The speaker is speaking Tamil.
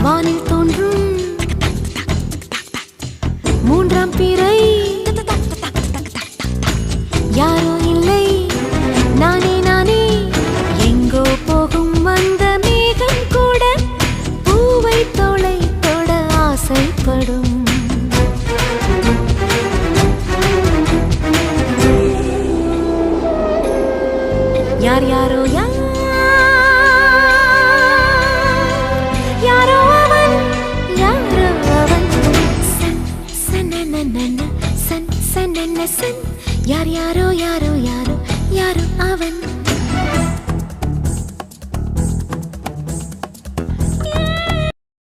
வானில் தோன்றும் மூன்றாம் பிறை யாரோ இல்லை நானே நானே எங்கோ போகும் அந்த மேகம் கூட பூவை தோளை தொட ஆசைப்படும் யார் யாரோ யாரோ அவன் யாரோ அவன் சன் சனனனன சன் சனன சன் யார் யாரோ யாரோ யாரோ யாரோ அவன்